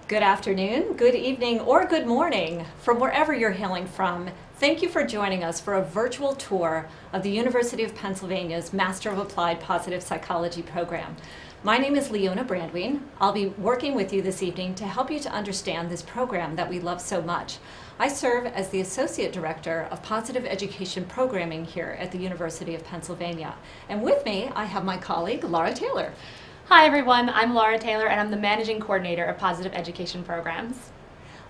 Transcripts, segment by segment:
Good afternoon, good evening, or good morning from wherever you're hailing from. Thank you for joining us for a virtual tour of the University of Pennsylvania's Master of Applied Positive Psychology program. My name is Leona Brandwein. I'll be working with you this evening to help you to understand this program that we love so much. I serve as the Associate Director of Positive Education Programming here at the University of Pennsylvania. And with me, I have my colleague, Laura Taylor. Hi everyone, I'm Laura Taylor and I'm the Managing Coordinator of Positive Education Programs.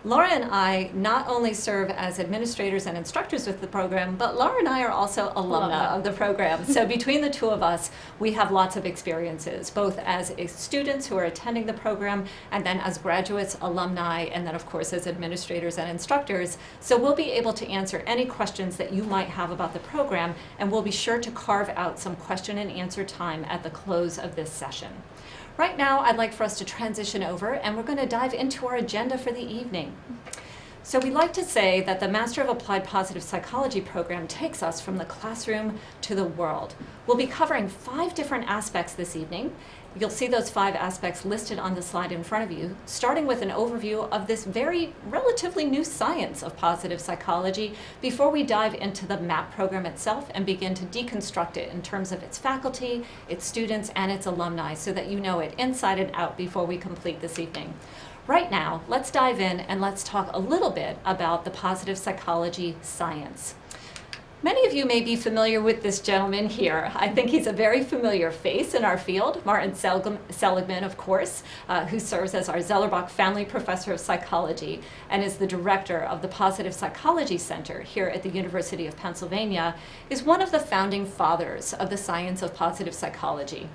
Laura and I not only serve as administrators and instructors with the program, but Laura and I are also alumna of the program. So between the two of us, we have lots of experiences, both as students who are attending the program, and then as graduates, alumni, and then of course as administrators and instructors. So we'll be able to answer any questions that you might have about the program, and we'll be sure to carve out some question and answer time at the close of this session. Right now, I'd like for us to transition over, and we're going to dive into our agenda for the evening. So we like to say that the Master of Applied Positive Psychology program takes us from the classroom to the world. We'll be covering 5 different aspects this evening. You'll see those 5 aspects listed on the slide in front of you, starting with an overview of this very relatively new science of positive psychology before we dive into the MAPP program itself and begin to deconstruct it in terms of its faculty, its students, and its alumni so that you know it inside and out before we complete this evening. Right now, let's dive in and let's talk a little bit about the positive psychology science. Many of you may be familiar with this gentleman here. I think he's a very familiar face in our field, Martin Seligman, of course, who serves as our Zellerbach Family Professor of Psychology and is the director of the Positive Psychology Center here at the University of Pennsylvania, is one of the founding fathers of the science of positive psychology.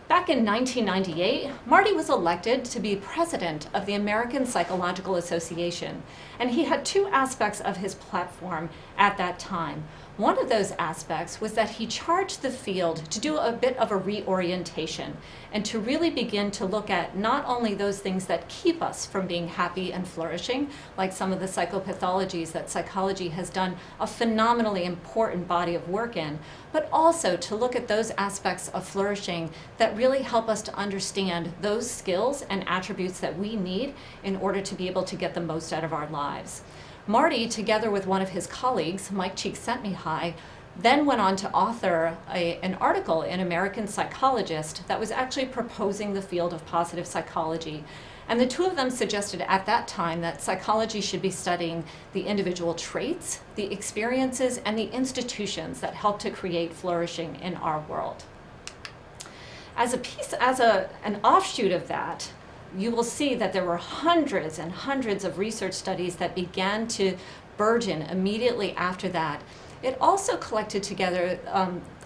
Back in 1998, Marty was elected to be president of the American Psychological Association, and he had 2 aspects of his platform at that time. One of those aspects was that he charged the field to do a bit of a reorientation and to really begin to look at not only those things that keep us from being happy and flourishing, like some of the psychopathologies that psychology has done a phenomenally important body of work in, but also to look at those aspects of flourishing that really help us to understand those skills and attributes that we need in order to be able to get the most out of our lives. Marty, together with one of his colleagues, Mike Csikszentmihalyi, then went on to author an article in American Psychologist that was actually proposing the field of positive psychology. And the 2 of them suggested at that time that psychology should be studying the individual traits, the experiences, and the institutions that help to create flourishing in our world. As an offshoot of that, you will see that there were hundreds and hundreds of research studies that began to burgeon immediately after that. It also collected together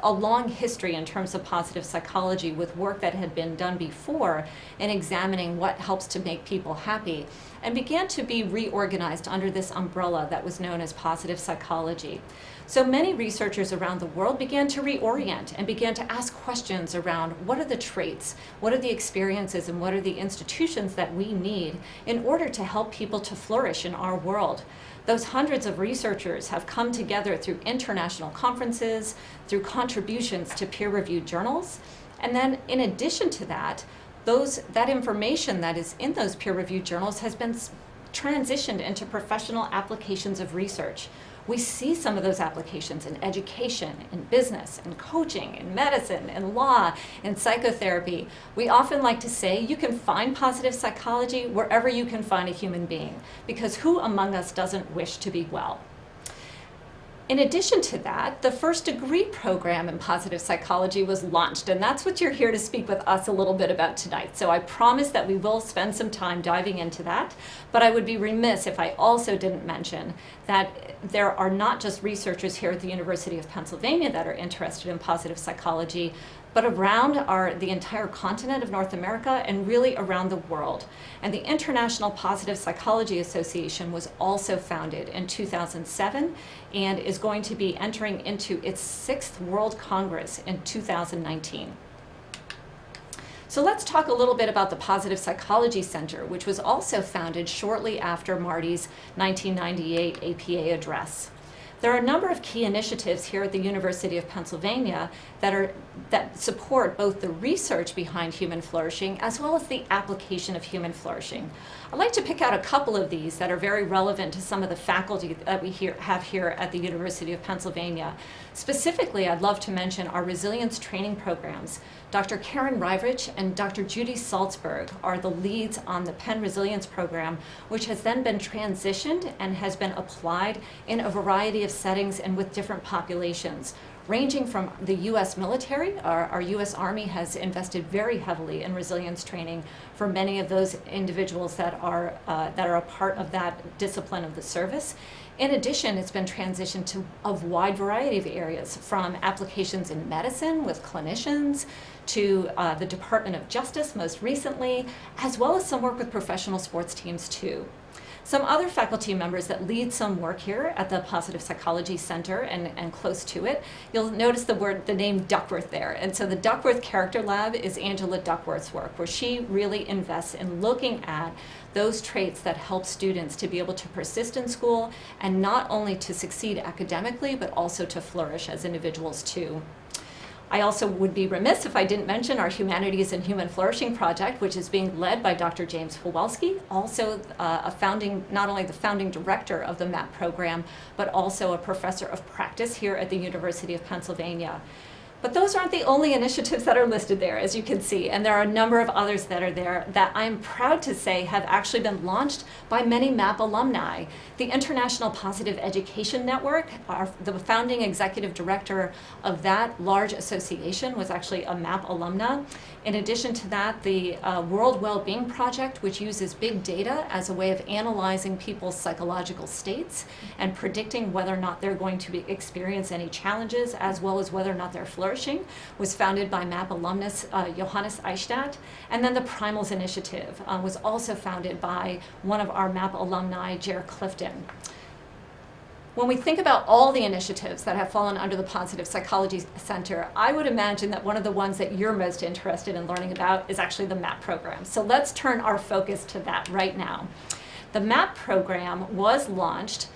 a long history in terms of positive psychology with work that had been done before in examining what helps to make people happy, and began to be reorganized under this umbrella that was known as positive psychology. So many researchers around the world began to reorient and began to ask questions around what are the traits, what are the experiences, and what are the institutions that we need in order to help people to flourish in our world. Those hundreds of researchers have come together through international conferences, through contributions to peer-reviewed journals, and then in addition to that, that information that is in those peer-reviewed journals has been transitioned into professional applications of research. We see some of those applications in education, in business, in coaching, in medicine, in law, in psychotherapy. We often like to say you can find positive psychology wherever you can find a human being, because who among us doesn't wish to be well? In addition to that, the first degree program in positive psychology was launched, and that's what you're here to speak with us a little bit about tonight. So I promise that we will spend some time diving into that, but I would be remiss if I also didn't mention that there are not just researchers here at the University of Pennsylvania that are interested in positive psychology, but around the entire continent of North America and really around the world. And the International Positive Psychology Association was also founded in 2007 and is going to be entering into its 6th World Congress in 2019. So let's talk a little bit about the Positive Psychology Center, which was also founded shortly after Marty's 1998 APA address. There are a number of key initiatives here at the University of Pennsylvania that support both the research behind human flourishing as well as the application of human flourishing. I'd like to pick out a couple of these that are very relevant to some of the faculty that we have here at the University of Pennsylvania. Specifically, I'd love to mention our resilience training programs. Dr. Karen Rivich and Dr. Judy Salzberg are the leads on the Penn Resilience Program, which has then been transitioned and has been applied in a variety of settings and with different populations, ranging from the U.S. military. Our U.S. Army has invested very heavily in resilience training for many of those individuals that are a part of that discipline of the service. In addition, it's been transitioned to a wide variety of areas, from applications in medicine with clinicians to the Department of Justice most recently, as well as some work with professional sports teams too. Some other faculty members that lead some work here at the Positive Psychology Center and close to it, you'll notice the name Duckworth there. And so the Duckworth Character Lab is Angela Duckworth's work, where she really invests in looking at those traits that help students to be able to persist in school and not only to succeed academically, but also to flourish as individuals too. I also would be remiss if I didn't mention our Humanities and Human Flourishing Project, which is being led by Dr. James Pawelski, also not only the founding director of the MAPP program, but also a professor of practice here at the University of Pennsylvania. But those aren't the only initiatives that are listed there, as you can see, and there are a number of others that are there that I'm proud to say have actually been launched by many MAPP alumni. The International Positive Education Network, the founding executive director of that large association was actually a MAPP alumna. In addition to that, the World Wellbeing Project, which uses big data as a way of analyzing people's psychological states and predicting whether or not they're going to experience any challenges, as well as whether or not they're flourishing, was founded by MAPP alumnus Johannes Eichstadt. And then the Primals Initiative was also founded by one of our MAPP alumni, Jer Clifton. When we think about all the initiatives that have fallen under the Positive Psychology Center, I would imagine that one of the ones that you're most interested in learning about is actually the MAPP program. So let's turn our focus to that right now. The MAPP program was launched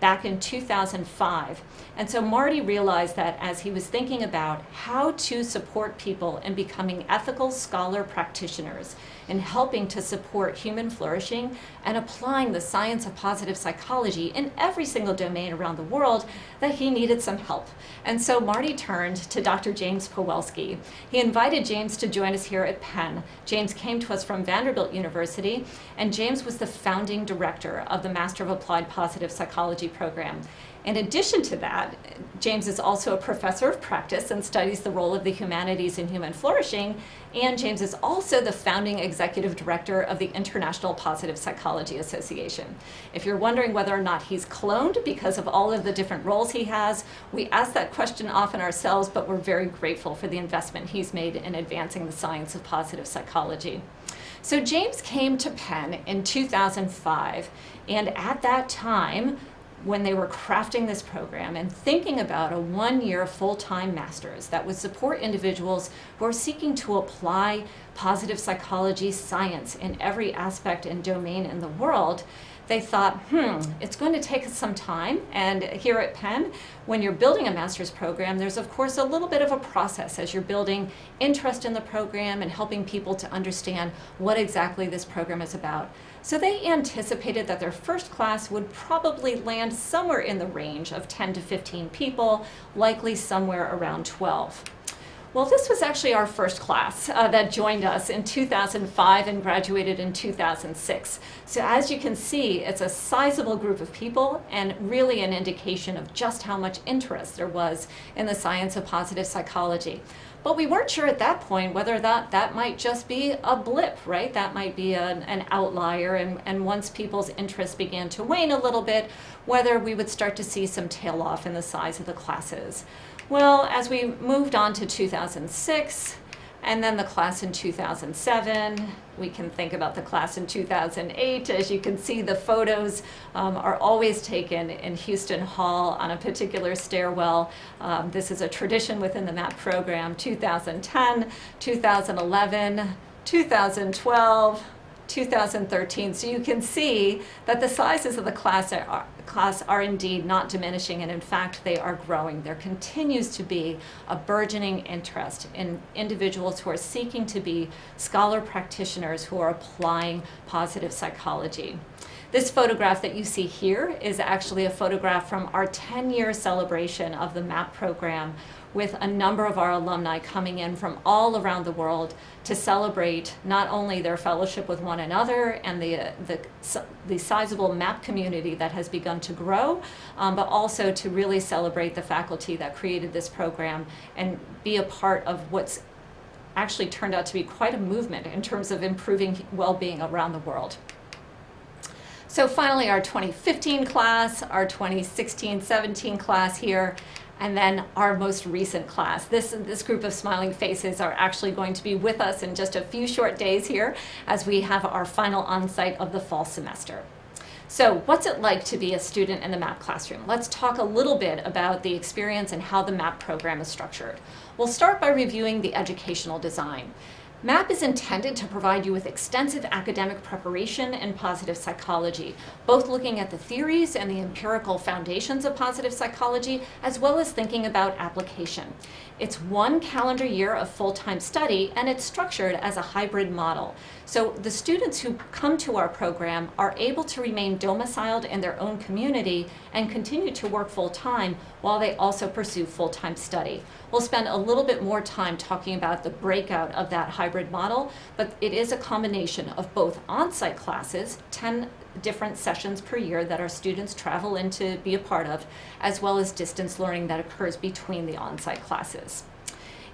back in 2005. And so Marty realized that as he was thinking about how to support people in becoming ethical scholar practitioners, in helping to support human flourishing and applying the science of positive psychology in every single domain around the world, that he needed some help. And so Marty turned to Dr. James Pawelski. He invited James to join us here at Penn. James came to us from Vanderbilt University, and James was the founding director of the Master of Applied Positive Psychology program. In addition to that, James is also a professor of practice and studies the role of the humanities in human flourishing, and James is also the founding executive director of the International Positive Psychology Association. If you're wondering whether or not he's cloned because of all of the different roles he has, we ask that question often ourselves, but we're very grateful for the investment he's made in advancing the science of positive psychology. So James came to Penn in 2005, and at that time, when they were crafting this program and thinking about a one-year full-time master's that would support individuals who are seeking to apply positive psychology science in every aspect and domain in the world, they thought, it's going to take us some time. And here at Penn, when you're building a master's program, there's of course a little bit of a process as you're building interest in the program and helping people to understand what exactly this program is about. So they anticipated that their first class would probably land somewhere in the range of 10 to 15 people, likely somewhere around 12. Well, this was actually our first class that joined us in 2005 and graduated in 2006. So as you can see, it's a sizable group of people and really an indication of just how much interest there was in the science of positive psychology. But we weren't sure at that point whether that might just be a blip, right? That might be an outlier, and once people's interest began to wane a little bit, whether we would start to see some tail off in the size of the classes. Well, as we moved on to 2006, and then the class in 2007, we can think about the class in 2008. As you can see, the photos are always taken in Houston Hall on a particular stairwell. This is a tradition within the MAPP program. 2010, 2011, 2012, 2013. So you can see that the sizes of the class are indeed not diminishing, and in fact they are growing. There continues to be a burgeoning interest in individuals who are seeking to be scholar practitioners who are applying positive psychology. This photograph that you see here is actually a photograph from our 10-year celebration of the MAPP program, with a number of our alumni coming in from all around the world to celebrate not only their fellowship with one another and the sizable MAPP community that has begun to grow, but also to really celebrate the faculty that created this program and be a part of what's actually turned out to be quite a movement in terms of improving well-being around the world. So finally, our 2015 class, our 2016-17 class here, and then our most recent class. This group of smiling faces are actually going to be with us in just a few short days here as we have our final on-site of the fall semester. So what's it like to be a student in the MAPP classroom? Let's talk a little bit about the experience and how the MAPP program is structured. We'll start by reviewing the educational design. MAPP is intended to provide you with extensive academic preparation in positive psychology, both looking at the theories and the empirical foundations of positive psychology, as well as thinking about application. It's 1 calendar year of full-time study, and it's structured as a hybrid model. So the students who come to our program are able to remain domiciled in their own community and continue to work full-time while they also pursue full-time study. We'll spend a little bit more time talking about the breakout of that hybrid model, but it is a combination of both on-site classes, 10 different sessions per year that our students travel in to be a part of, as well as distance learning that occurs between the on-site classes.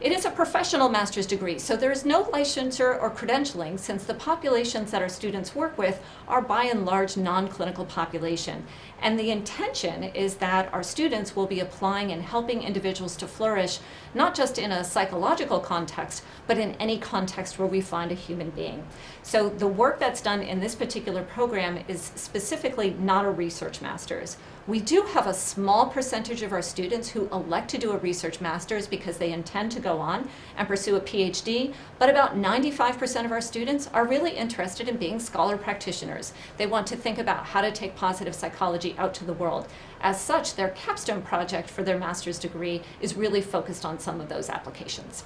It is a professional master's degree, so there is no licensure or credentialing, since the populations that our students work with are by and large non-clinical population. And the intention is that our students will be applying and helping individuals to flourish, not just in a psychological context, but in any context where we find a human being. So the work that's done in this particular program is specifically not a research master's. We do have a small percentage of our students who elect to do a research master's because they intend to go on and pursue a PhD, but about 95% of our students are really interested in being scholar practitioners. They want to think about how to take positive psychology out to the world. As such, their capstone project for their master's degree is really focused on some of those applications.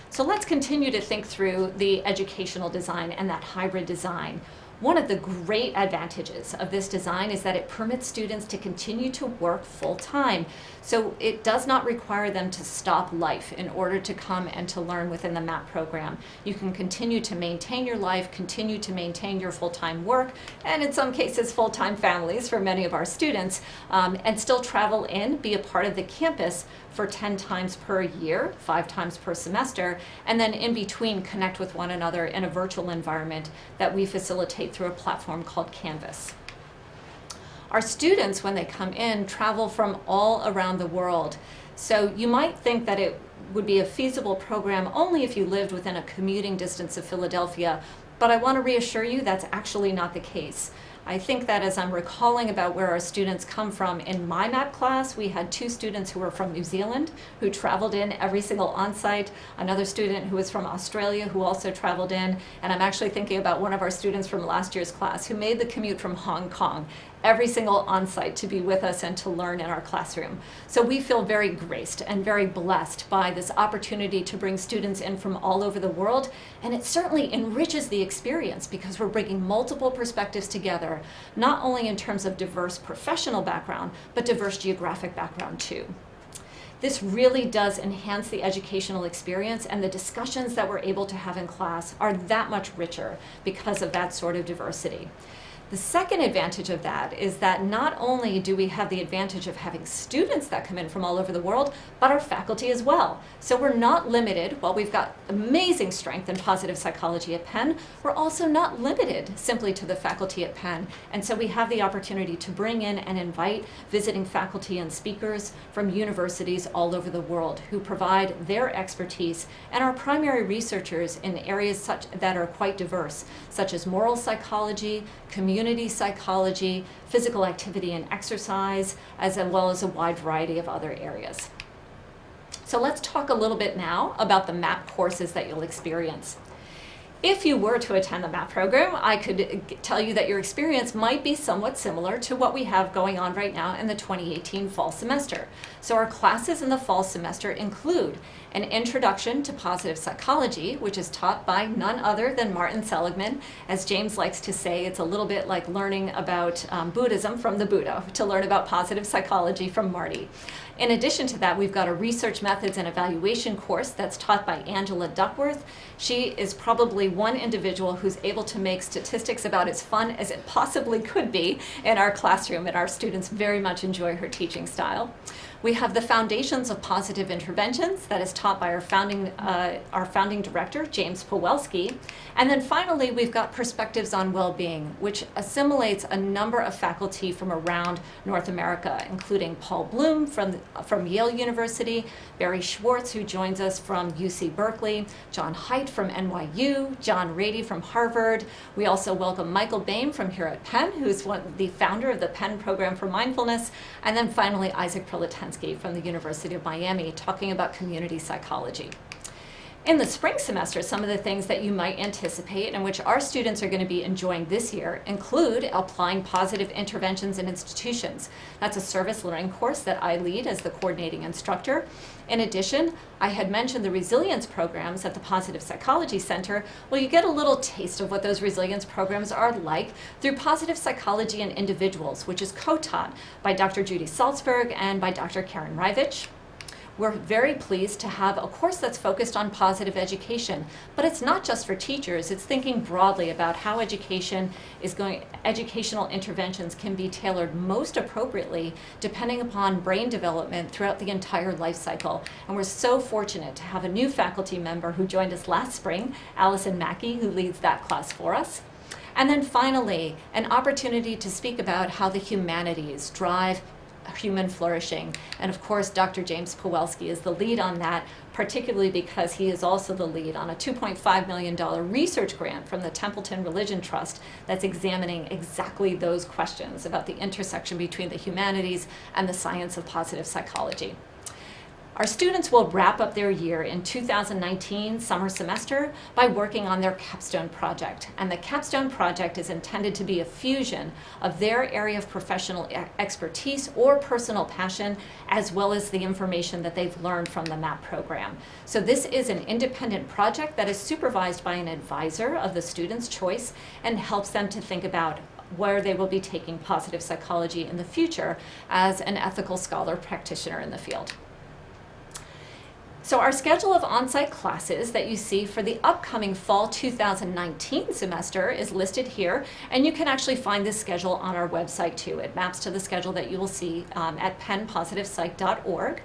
So let's continue to think through the educational design and that hybrid design. One of the great advantages of this design is that it permits students to continue to work full-time. So it does not require them to stop life in order to come and to learn within the MAPP program. You can continue to maintain your life, continue to maintain your full-time work, and in some cases full-time families for many of our students, and still travel in, be a part of the campus for 10 times per year, 5 times per semester, and then in between connect with one another in a virtual environment that we facilitate through a platform called Canvas. Our students, when they come in, travel from all around the world. So you might think that it would be a feasible program only if you lived within a commuting distance of Philadelphia, but I want to reassure you that's actually not the case. I think that as I'm recalling about where our students come from, in my MAPP class, we had 2 students who were from New Zealand who traveled in every single on-site, another student who was from Australia who also traveled in, and I'm actually thinking about one of our students from last year's class who made the commute from Hong Kong every single on-site to be with us and to learn in our classroom. So we feel very graced and very blessed by this opportunity to bring students in from all over the world, and it certainly enriches the experience because we're bringing multiple perspectives together, not only in terms of diverse professional background, but diverse geographic background too. This really does enhance the educational experience, and the discussions that we're able to have in class are that much richer because of that sort of diversity. The second advantage of that is that not only do we have the advantage of having students that come in from all over the world, but our faculty as well. So we're not limited, while we've got amazing strength in positive psychology at Penn, we're also not limited simply to the faculty at Penn. And so we have the opportunity to bring in and invite visiting faculty and speakers from universities all over the world who provide their expertise and are primary researchers in areas such that are quite diverse, such as moral psychology, community psychology, physical activity and exercise, as well as a wide variety of other areas. So let's talk a little bit now about the MAPP courses that you'll experience. If you were to attend the MAPP program, I could tell you that your experience might be somewhat similar to what we have going on right now in the 2018 fall semester. So our classes in the fall semester include an introduction to positive psychology, which is taught by none other than Martin Seligman. As James likes to say, it's a little bit like learning about Buddhism from the Buddha, to learn about positive psychology from Marty. In addition to that, we've got a research methods and evaluation course that's taught by Angela Duckworth. She is probably one individual who's able to make statistics about as fun as it possibly could be in our classroom, and our students very much enjoy her teaching style. We have the Foundations of Positive Interventions that is taught by our founding director, James Pawelski. And then finally, we've got Perspectives on Well-Being, which assimilates a number of faculty from around North America, including Paul Bloom from Yale University, Barry Schwartz, who joins us from UC Berkeley, John Haidt from NYU, John Rady from Harvard. We also welcome Michael Bain from here at Penn, who's the founder of the Penn Program for Mindfulness. And then finally, Isaac Proletansky from the University of Miami, talking about community psychology. In the spring semester, some of the things that you might anticipate and which our students are going to be enjoying this year include applying positive interventions in institutions. That's a service learning course that I lead as the coordinating instructor. In addition, I had mentioned the resilience programs at the Positive Psychology Center. Well, you get a little taste of what those resilience programs are like through Positive Psychology in Individuals, which is co-taught by Dr. Judy Salzberg and by Dr. Karen Rivich. We're very pleased to have a course that's focused on positive education, but it's not just for teachers. It's thinking broadly about how educational interventions can be tailored most appropriately depending upon brain development throughout the entire life cycle. And we're so fortunate to have a new faculty member who joined us last spring, Allison Mackey, who leads that class for us. And then finally, an opportunity to speak about how the humanities drive human flourishing. And of course, Dr. James Pawelski is the lead on that, particularly because he is also the lead on a $2.5 million research grant from the Templeton Religion Trust that's examining exactly those questions about the intersection between the humanities and the science of positive psychology. Our students will wrap up their year in 2019 summer semester by working on their capstone project. And the capstone project is intended to be a fusion of their area of professional expertise or personal passion, as well as the information that they've learned from the MAPP program. So this is an independent project that is supervised by an advisor of the student's choice and helps them to think about where they will be taking positive psychology in the future as an ethical scholar practitioner in the field. So our schedule of on-site classes that you see for the upcoming fall 2019 semester is listed here, and you can actually find this schedule on our website too. It maps to the schedule that you will see at pennpositivepsych.org.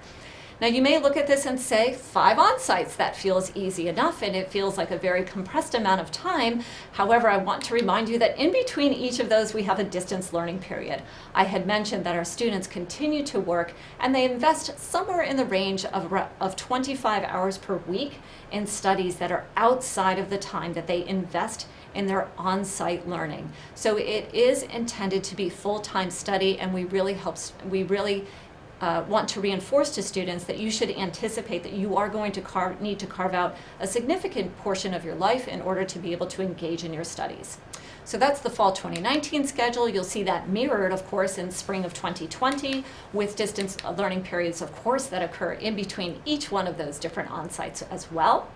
Now you may look at this and say, 5 on-sites, that feels easy enough and it feels like a very compressed amount of time. However, I want to remind you that in between each of those we have a distance learning period. I had mentioned that our students continue to work and they invest somewhere in the range of 25 hours per week in studies that are outside of the time that they invest in their on-site learning. So it is intended to be full-time study, and we really want to reinforce to students that you should anticipate that you are going to need to carve out a significant portion of your life in order to be able to engage in your studies. So that's the fall 2019 schedule. You'll see that mirrored, of course, in spring of 2020 with distance learning periods, of course, that occur in between each one of those different on-sites as well.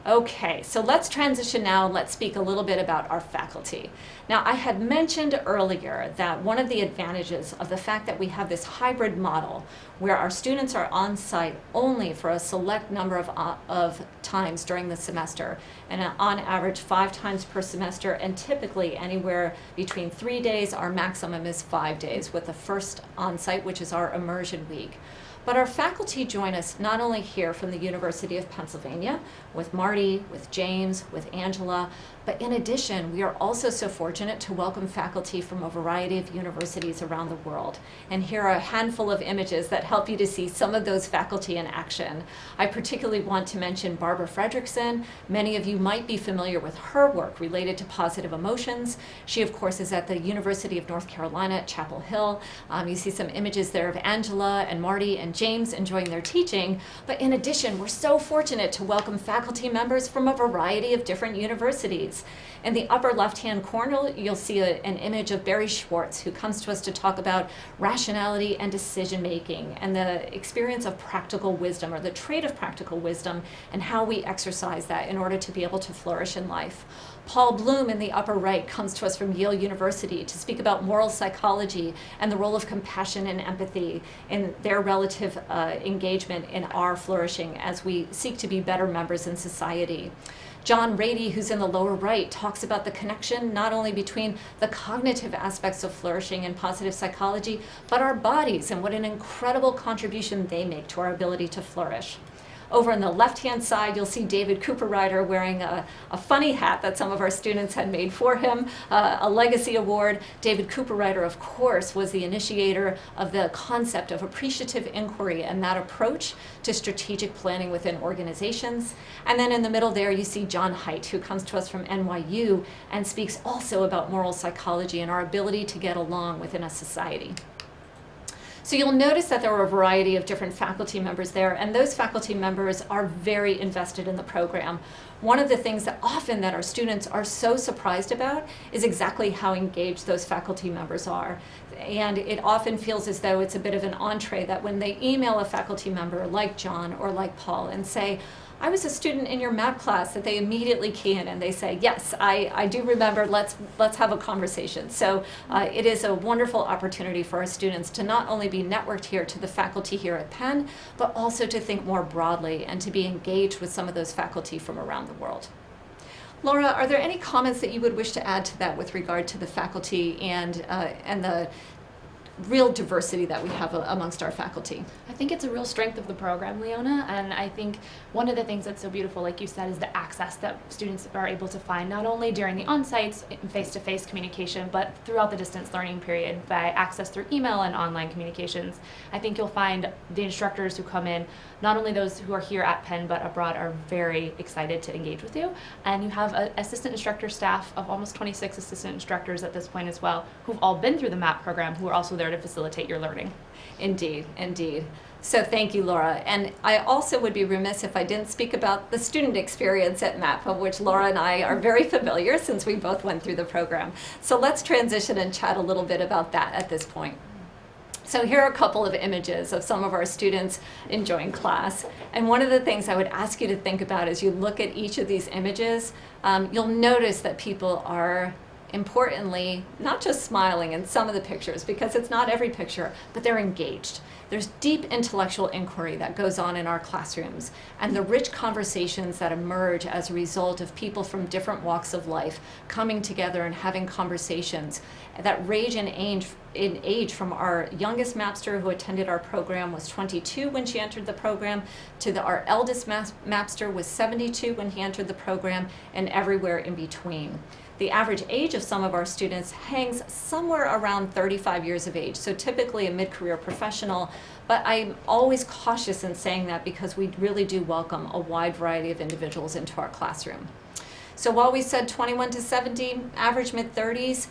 Okay, so let's transition now. Let's speak a little bit about our faculty. Now, I had mentioned earlier that one of the advantages of the fact that we have this hybrid model where our students are on site only for a select number of times during the semester, and on average 5 times per semester, and typically anywhere between 3 days. Our maximum is 5 days with the first on-site, which is our immersion week. But our faculty join us not only here from the University of Pennsylvania, with Marty, with James, with Angela, But in addition, we are also so fortunate to welcome faculty from a variety of universities around the world. And here are a handful of images that help you to see some of those faculty in action. I particularly want to mention Barbara Fredrickson. Many of you might be familiar with her work related to positive emotions. She, of course, is at the University of North Carolina at Chapel Hill. You see some images there of Angela and Marty and James enjoying their teaching. But in addition, we're so fortunate to welcome faculty members from a variety of different universities. In the upper left-hand corner, you'll see an image of Barry Schwartz, who comes to us to talk about rationality and decision-making and the experience of practical wisdom, or the trait of practical wisdom, and how we exercise that in order to be able to flourish in life. Paul Bloom in the upper right comes to us from Yale University to speak about moral psychology and the role of compassion and empathy in their relative engagement in our flourishing as we seek to be better members in society. John Rady, who's in the lower right, talks about the connection not only between the cognitive aspects of flourishing and positive psychology, but our bodies and what an incredible contribution they make to our ability to flourish. Over on the left-hand side, you'll see David Cooperrider wearing a funny hat that some of our students had made for him, a legacy award. David Cooperrider, of course, was the initiator of the concept of appreciative inquiry and that approach to strategic planning within organizations. And then in the middle there, you see John Haidt, who comes to us from NYU and speaks also about moral psychology and our ability to get along within a society. So you'll notice that there are a variety of different faculty members there, and those faculty members are very invested in the program. One of the things that often that our students are so surprised about is exactly how engaged those faculty members are. And it often feels as though it's a bit of an entree that when they email a faculty member like John or like Paul and say, I was a student in your MAPP class, that they immediately key in and they say, yes, I do remember, let's have a conversation. So it is a wonderful opportunity for our students to not only be networked here to the faculty here at Penn, but also to think more broadly and to be engaged with some of those faculty from around the world. Laura, are there any comments that you would wish to add to that with regard to the faculty and the real diversity that we have amongst our faculty? I think it's a real strength of the program, Leona, and I think one of the things that's so beautiful, like you said, is the access that students are able to find, not only during the on-sites face-to-face communication, but throughout the distance learning period by access through email and online communications. I think you'll find the instructors who come in, not only those who are here at Penn but abroad, are very excited to engage with you, and you have an assistant instructor staff of almost 26 assistant instructors at this point as well, who've all been through the MAPP program, who are also there to facilitate your learning. Indeed, indeed. So thank you, Laura. And I also would be remiss if I didn't speak about the student experience at MAPP, of which Laura and I are very familiar since we both went through the program. So let's transition and chat a little bit about that at this point. So here are a couple of images of some of our students enjoying class. And one of the things I would ask you to think about as you look at each of these images, you'll notice that people are importantly, not just smiling in some of the pictures, because it's not every picture, but they're engaged. There's deep intellectual inquiry that goes on in our classrooms, and the rich conversations that emerge as a result of people from different walks of life coming together and having conversations that range in age from our youngest MAPster who attended our program was 22 when she entered the program, to our eldest MAPster was 72 when he entered the program, and everywhere in between. The average age of some of our students hangs somewhere around 35 years of age, so typically a mid-career professional, but I'm always cautious in saying that because we really do welcome a wide variety of individuals into our classroom. So while we said 21 to 70, average mid-30s,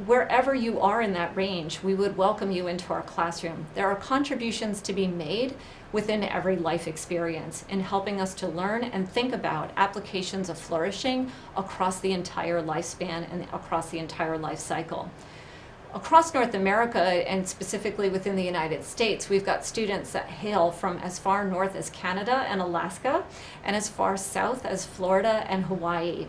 wherever you are in that range, we would welcome you into our classroom. There are contributions to be made within every life experience in helping us to learn and think about applications of flourishing across the entire lifespan and across the entire life cycle. Across North America, and specifically within the United States, we've got students that hail from as far north as Canada and Alaska, and as far south as Florida and Hawaii.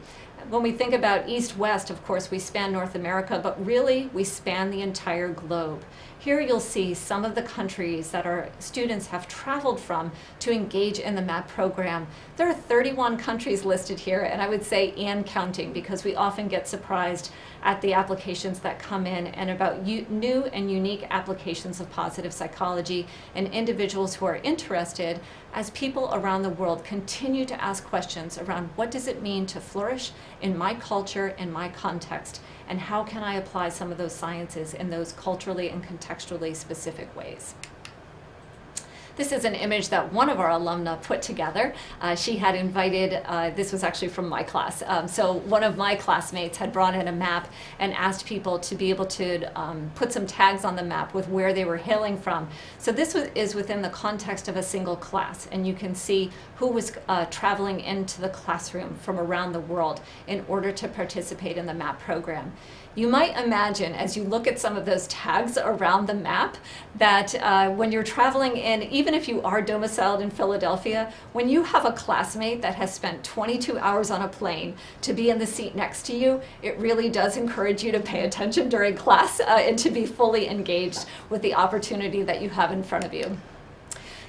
When we think about east-west, of course, we span North America, but really we span the entire globe. Here you'll see some of the countries that our students have traveled from to engage in the MAPP program. There are 31 countries listed here, and I would say and counting, because we often get surprised at the applications that come in and about new and unique applications of positive psychology and individuals who are interested as people around the world continue to ask questions around what does it mean to flourish in my culture, in my context, and how can I apply some of those sciences in those culturally and contextually specific ways. This is an image that one of our alumna put together. She had invited, this was actually from my class, so one of my classmates had brought in a map and asked people to be able to put some tags on the map with where they were hailing from. So this is within the context of a single class, and you can see who was traveling into the classroom from around the world in order to participate in the MAPP program. You might imagine, as you look at some of those tags around the map, that when you're traveling in, even if you are domiciled in Philadelphia, when you have a classmate that has spent 22 hours on a plane to be in the seat next to you, it really does encourage you to pay attention during class and to be fully engaged with the opportunity that you have in front of you.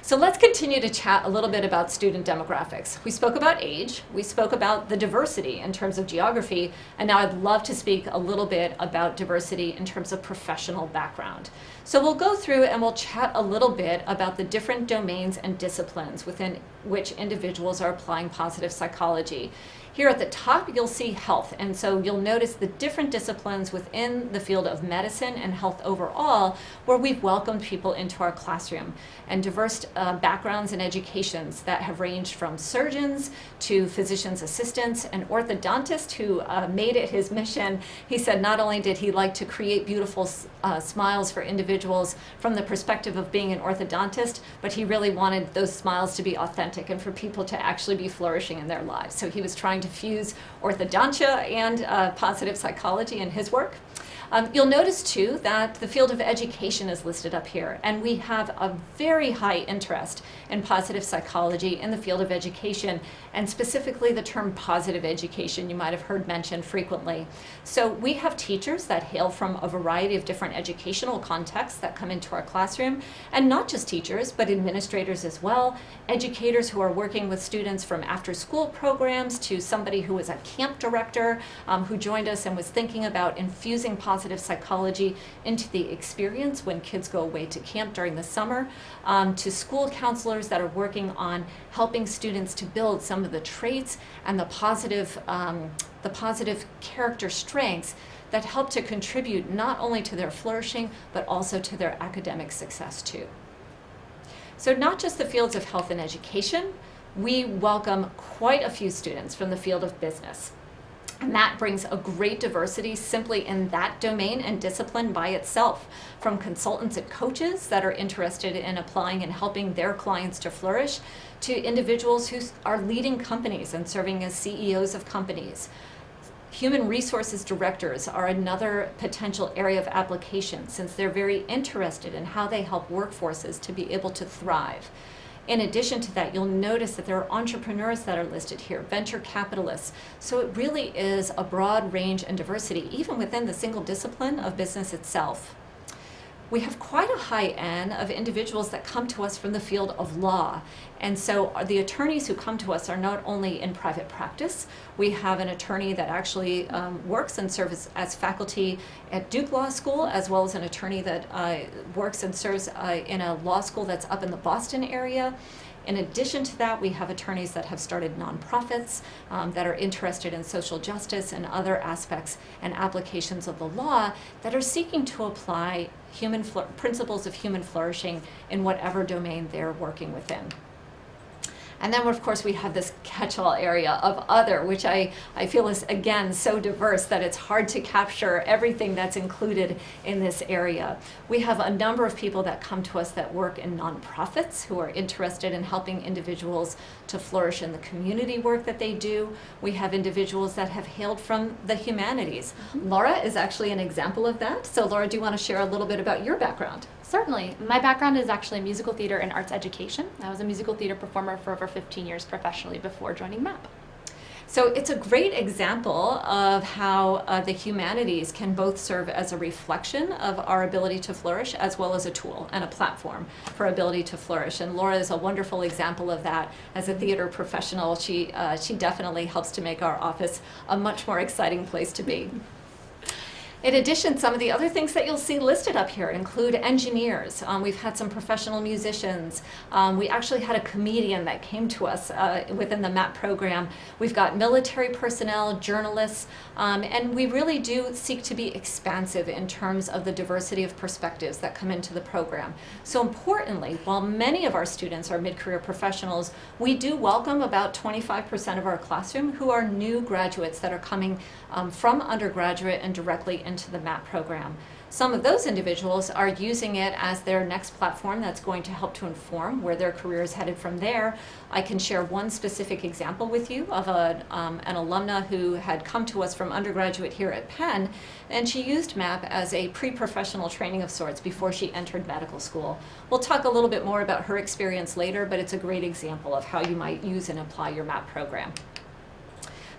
So let's continue to chat a little bit about student demographics. We spoke about age, we spoke about the diversity in terms of geography, and now I'd love to speak a little bit about diversity in terms of professional background. So we'll go through and we'll chat a little bit about the different domains and disciplines within which individuals are applying positive psychology. Here at the top, you'll see health, and so you'll notice the different disciplines within the field of medicine and health overall, where we've welcomed people into our classroom, and diverse backgrounds and educations that have ranged from surgeons to physician's assistants, an orthodontist who made it his mission. He said not only did he like to create beautiful smiles for individuals from the perspective of being an orthodontist, but he really wanted those smiles to be authentic and for people to actually be flourishing in their lives. So he was trying to fuse orthodontia and positive psychology in his work. You'll notice too that the field of education is listed up here, and we have a very high interest in positive psychology in the field of education, and specifically the term positive education you might have heard mentioned frequently. So we have teachers that hail from a variety of different educational contexts that come into our classroom, and not just teachers, but administrators as well, educators who are working with students from after-school programs to somebody who was a camp director who joined us and was thinking about infusing positive psychology into the experience when kids go away to camp during the summer, to school counselors that are working on helping students to build some of the traits and the positive character strengths that help to contribute not only to their flourishing, but also to their academic success too. So not just the fields of health and education, we welcome quite a few students from the field of business. And that brings a great diversity simply in that domain and discipline by itself, from consultants and coaches that are interested in applying and helping their clients to flourish, to individuals who are leading companies and serving as CEOs of companies. Human resources directors are another potential area of application, since they're very interested in how they help workforces to be able to thrive. In addition to that, you'll notice that there are entrepreneurs that are listed here, venture capitalists. So it really is a broad range and diversity, even within the single discipline of business itself. We have quite a high end of individuals that come to us from the field of law. And so the attorneys who come to us are not only in private practice. We have an attorney that actually works and serves as faculty at Duke Law School, as well as an attorney that works and serves in a law school that's up in the Boston area. In addition to that, we have attorneys that have started nonprofits that are interested in social justice and other aspects and applications of the law that are seeking to apply principles of human flourishing in whatever domain they're working within. And then, of course, we have this catch-all area of other, which I feel is, again, so diverse that it's hard to capture everything that's included in this area. We have a number of people that come to us that work in nonprofits who are interested in helping individuals to flourish in the community work that they do. We have individuals that have hailed from the humanities. Laura is actually an example of that. So Laura, do you want to share a little bit about your background? Certainly. My background is actually musical theater and arts education. I was a musical theater performer for over 15 years professionally before joining MAPP. So it's a great example of how the humanities can both serve as a reflection of our ability to flourish, as well as a tool and a platform for ability to flourish. And Laura is a wonderful example of that. As a theater professional, she definitely helps to make our office a much more exciting place to be. In addition, some of the other things that you'll see listed up here include engineers. We've had some professional musicians. We actually had a comedian that came to us within the MAPP program. We've got military personnel, journalists, and we really do seek to be expansive in terms of the diversity of perspectives that come into the program. So importantly, while many of our students are mid-career professionals, we do welcome about 25% of our classroom who are new graduates that are coming from undergraduate and directly into the MAPP program. Some of those individuals are using it as their next platform that's going to help to inform where their career is headed from there. I can share one specific example with you of an alumna who had come to us from undergraduate here at Penn, and she used MAPP as a pre-professional training of sorts before she entered medical school. We'll talk a little bit more about her experience later, but it's a great example of how you might use and apply your MAPP program.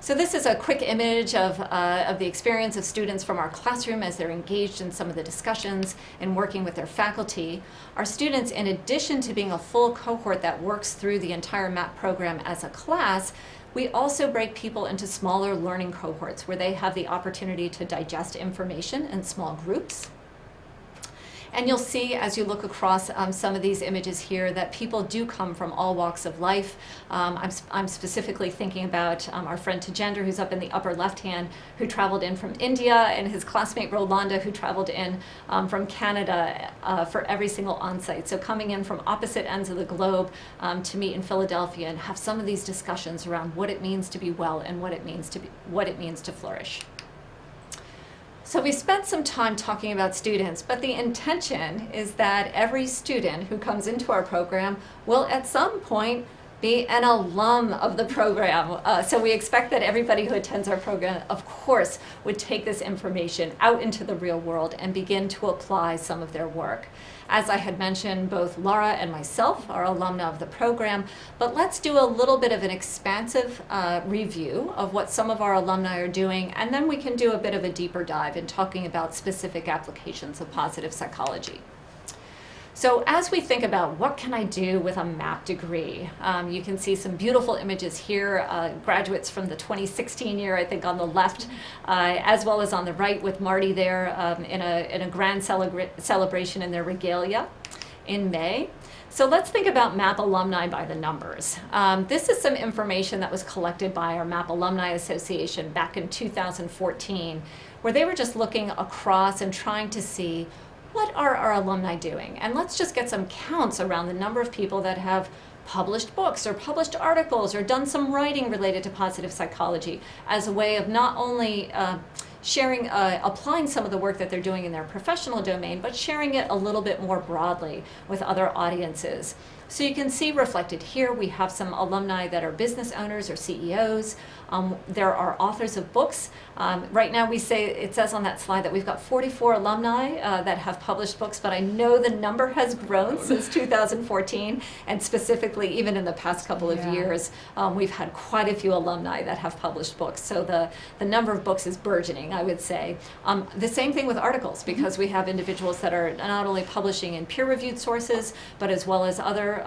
So this is a quick image of the experience of students from our classroom as they're engaged in some of the discussions and working with their faculty. Our students, in addition to being a full cohort that works through the entire MAPP program as a class, we also break people into smaller learning cohorts where they have the opportunity to digest information in small groups. And you'll see as you look across some of these images here that people do come from all walks of life. I'm specifically thinking about our friend Tajender, who's up in the upper left hand, who traveled in from India, and his classmate Rolanda, who traveled in from Canada for every single onsite. So coming in from opposite ends of the globe to meet in Philadelphia and have some of these discussions around what it means to be well and what it means to flourish. So we spent some time talking about students, but the intention is that every student who comes into our program will at some point be an alum of the program. So we expect that everybody who attends our program, of course, would take this information out into the real world and begin to apply some of their work. As I had mentioned, both Laura and myself are alumna of the program, but let's do a little bit of an expansive review of what some of our alumni are doing, and then we can do a bit of a deeper dive in talking about specific applications of positive psychology. So as we think about what can I do with a MAPP degree, you can see some beautiful images here, graduates from the 2016 year, I think on the left, as well as on the right with Marty there in a grand celebration in their regalia in May. So let's think about MAPP alumni by the numbers. This is some information that was collected by our MAPP Alumni Association back in 2014, where they were just looking across and trying to see what are our alumni doing? And let's just get some counts around the number of people that have published books or published articles or done some writing related to positive psychology as a way of not only sharing, applying some of the work that they're doing in their professional domain, but sharing it a little bit more broadly with other audiences. So you can see reflected here, we have some alumni that are business owners or CEOs. There are authors of books. Right now it says on that slide that we've got 44 alumni that have published books, but I know the number has grown since 2014, and specifically even in the past couple of years, we've had quite a few alumni that have published books. So the number of books is burgeoning, I would say. The same thing with articles, because we have individuals that are not only publishing in peer-reviewed sources, but as well as other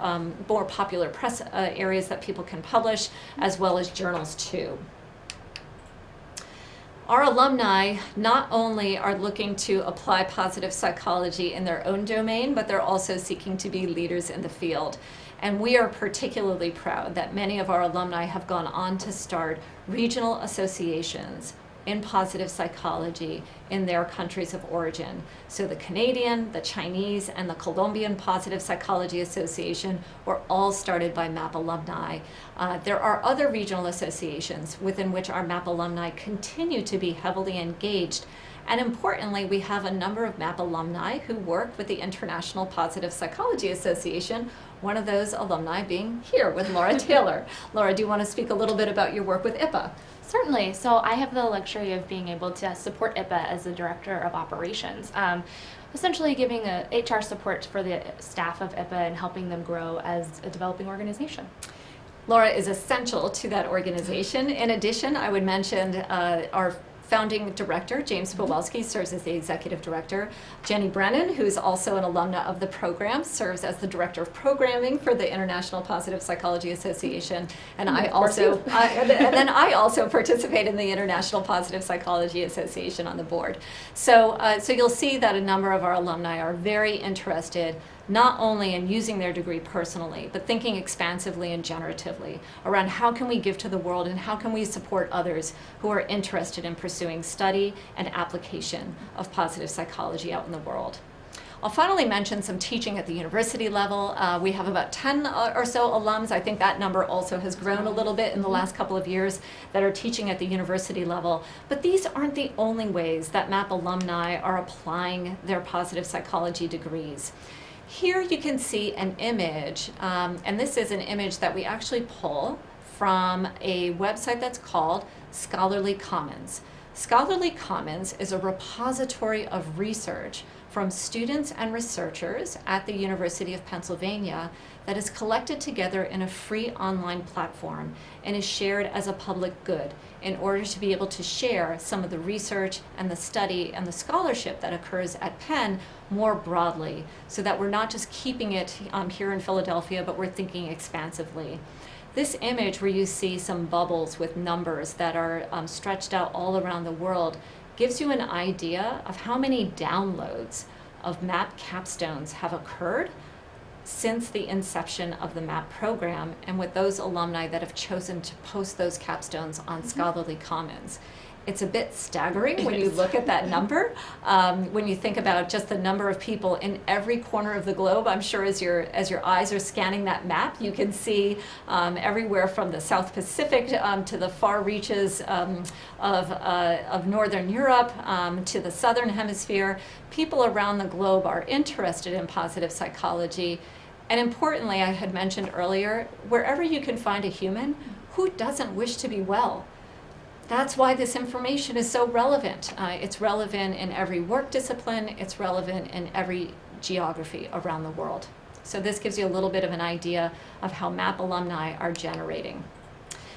more popular press areas that people can publish, as well as journals too. Our alumni not only are looking to apply positive psychology in their own domain, but they're also seeking to be leaders in the field. And we are particularly proud that many of our alumni have gone on to start regional associations in positive psychology in their countries of origin. So the Canadian, the Chinese, and the Colombian Positive Psychology Association were all started by MAPP alumni. There are other regional associations within which our MAPP alumni continue to be heavily engaged. And importantly, we have a number of MAPP alumni who work with the International Positive Psychology Association, one of those alumni being here with Laura Taylor. Laura, do you want to speak a little bit about your work with IPA? Certainly. So I have the luxury of being able to support IPA as the Director of Operations, essentially giving HR support for the staff of IPA and helping them grow as a developing organization. Laura is essential to that organization. In addition, I would mention our founding director, James Spowelski, serves as the executive director. Jenny Brennan, who's also an alumna of the program, serves as the director of programming for the International Positive Psychology Association. And I also, and then I also participate in the International Positive Psychology Association on the board. So you'll see that a number of our alumni are very interested not only in using their degree personally, but thinking expansively and generatively around how can we give to the world and how can we support others who are interested in pursuing study and application of positive psychology out in the world. I'll finally mention some teaching at the university level. We have about 10 or so alums. I think that number also has grown a little bit in the last couple of years that are teaching at the university level. But these aren't the only ways that MAPP alumni are applying their positive psychology degrees. Here you can see an image, and this is an image that we actually pull from a website that's called Scholarly Commons. Scholarly Commons is a repository of research from students and researchers at the University of Pennsylvania that is collected together in a free online platform and is shared as a public good in order to be able to share some of the research and the study and the scholarship that occurs at Penn more broadly, so that we're not just keeping it here in Philadelphia, but we're thinking expansively. This image where you see some bubbles with numbers that are stretched out all around the world gives you an idea of how many downloads of MAPP capstones have occurred since the inception of the MAPP program, and with those alumni that have chosen to post those capstones on Scholarly Commons. It's a bit staggering when you look at that number. When you think about just the number of people in every corner of the globe, I'm sure as your eyes are scanning that map, you can see everywhere from the South Pacific to the far reaches of Northern Europe to the Southern Hemisphere. People around the globe are interested in positive psychology. And importantly, I had mentioned earlier, wherever you can find a human, who doesn't wish to be well? That's why this information is so relevant. It's relevant in every work discipline. It's relevant in every geography around the world. So this gives you a little bit of an idea of how MAPP alumni are generating.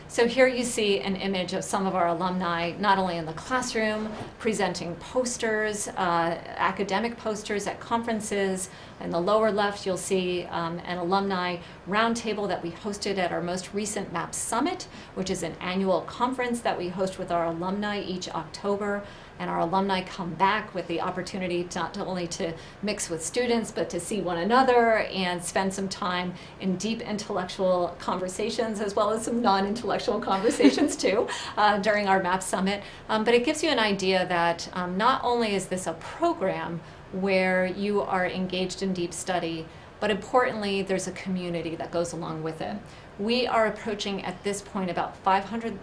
So here you see an image of some of our alumni, not only in the classroom, presenting posters, academic posters at conferences. In the lower left, you'll see an alumni roundtable that we hosted at our most recent MAPP Summit, which is an annual conference that we host with our alumni each October. And our alumni come back with the opportunity not only to mix with students, but to see one another and spend some time in deep intellectual conversations, as well as some non-intellectual conversations too, during our MAPP Summit. But it gives you an idea that not only is this a program where you are engaged in deep study, but importantly, there's a community that goes along with it. We are approaching at this point about 500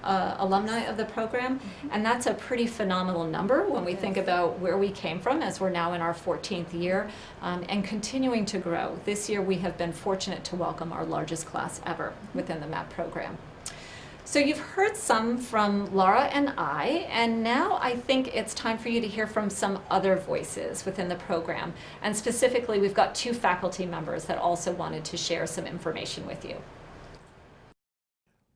alumni of the program, and that's a pretty phenomenal number when we think about where we came from, as we're now in our 14th year and continuing to grow. This year we have been fortunate to welcome our largest class ever within the MAPP program. So you've heard some from Laura and I, and now I think it's time for you to hear from some other voices within the program. And specifically, we've got 2 faculty members that also wanted to share some information with you.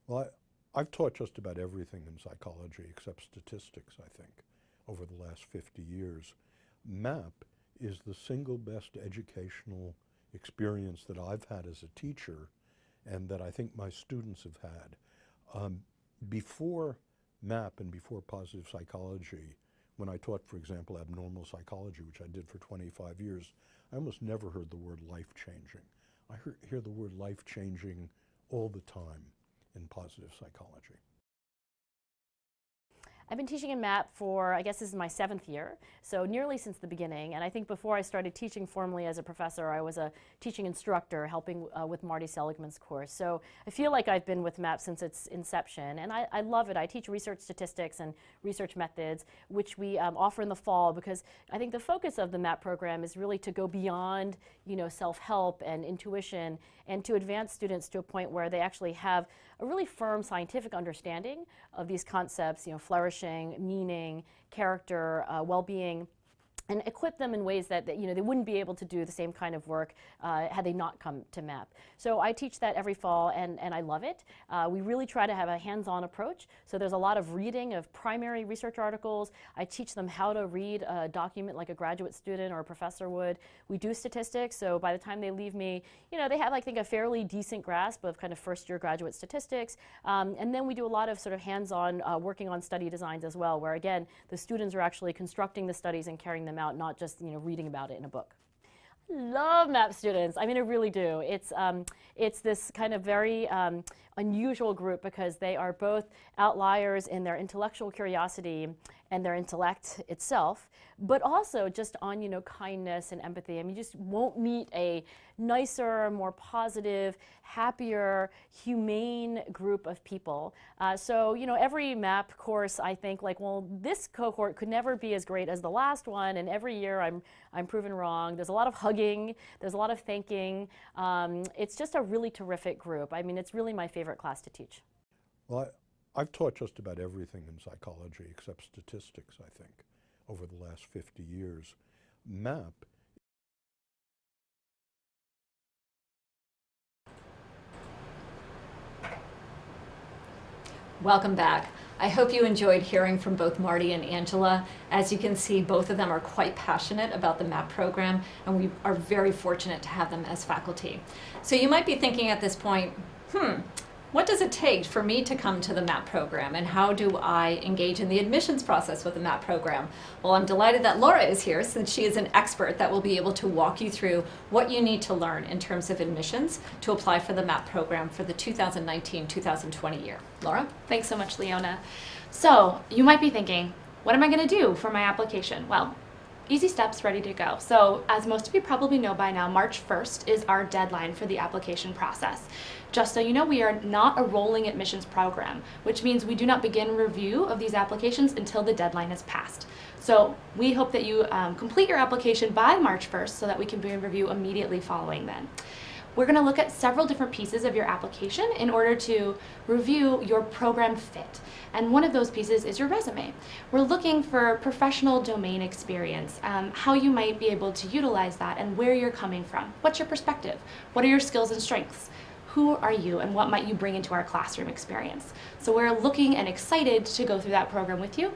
Well, I've taught just about everything in psychology except statistics, I think, over the last 50 years. MAPP is the single best educational experience that I've had as a teacher and that I think my students have had. Before MAPP and before positive psychology, when I taught, for example, abnormal psychology, which I did for 25 years, I almost never heard the word life-changing. I hear the word life-changing all the time in positive psychology. I've been teaching in MAPP for, I guess this is my 7th year, so nearly since the beginning. And I think before I started teaching formally as a professor, I was a teaching instructor helping with Marty Seligman's course. So I feel like I've been with MAPP since its inception, and I love it. I teach research statistics and research methods, which we offer in the fall, because I think the focus of the MAPP program is really to go beyond, self-help and intuition, and to advance students to a point where they actually have a really firm scientific understanding of these concepts, flourishing, meaning, character, well-being, and equip them in ways that you know, they wouldn't be able to do the same kind of work had they not come to MAPP. So I teach that every fall, and I love it. We really try to have a hands-on approach. So there's a lot of reading of primary research articles. I teach them how to read a document like a graduate student or a professor would. We do statistics, so by the time they leave me, you know, they have, I think, a fairly decent grasp of kind of first-year graduate statistics. And then we do a lot of sort of hands-on working on study designs as well, where again, the students are actually constructing the studies and carrying them out, not just, you know, reading about it in a book. I love MAPP students. I mean, I really do. It's this kind of very unusual group because they are both outliers in their intellectual curiosity and their intellect itself, but also just on, you know, kindness and empathy. I mean, you just won't meet a nicer, more positive, happier, humane group of people. So, you know, every MAPP course, I think, like, well, this cohort could never be as great as the last one, and every year I'm proven wrong. There's a lot of hugging, there's a lot of thanking. It's just a really terrific group. I mean, it's really my favorite class to teach. Well, I've taught just about everything in psychology except statistics, I think, over the last 50 years. MAPP Welcome back. I hope you enjoyed hearing from both Marty and Angela. As you can see, both of them are quite passionate about the MAPP program, and we are very fortunate to have them as faculty. So you might be thinking at this point, what does it take for me to come to the MAPP program, and how do I engage in the admissions process with the MAPP program? Well, I'm delighted that Laura is here, since she is an expert that will be able to walk you through what you need to learn in terms of admissions to apply for the MAPP program for the 2019-2020 year. Laura? Thanks so much, Leona. So you might be thinking, what am I going to do for my application? Well, easy steps, ready to go. So as most of you probably know by now, March 1st is our deadline for the application process. Just so you know, we are not a rolling admissions program, which means we do not begin review of these applications until the deadline is passed. So we hope that you complete your application by March 1st so that we can begin review immediately following then. We're going to look at several different pieces of your application in order to review your program fit. And one of those pieces is your resume. We're looking for professional domain experience, how you might be able to utilize that and where you're coming from. What's your perspective? What are your skills and strengths? Who are you and what might you bring into our classroom experience? So we're looking and excited to go through that program with you.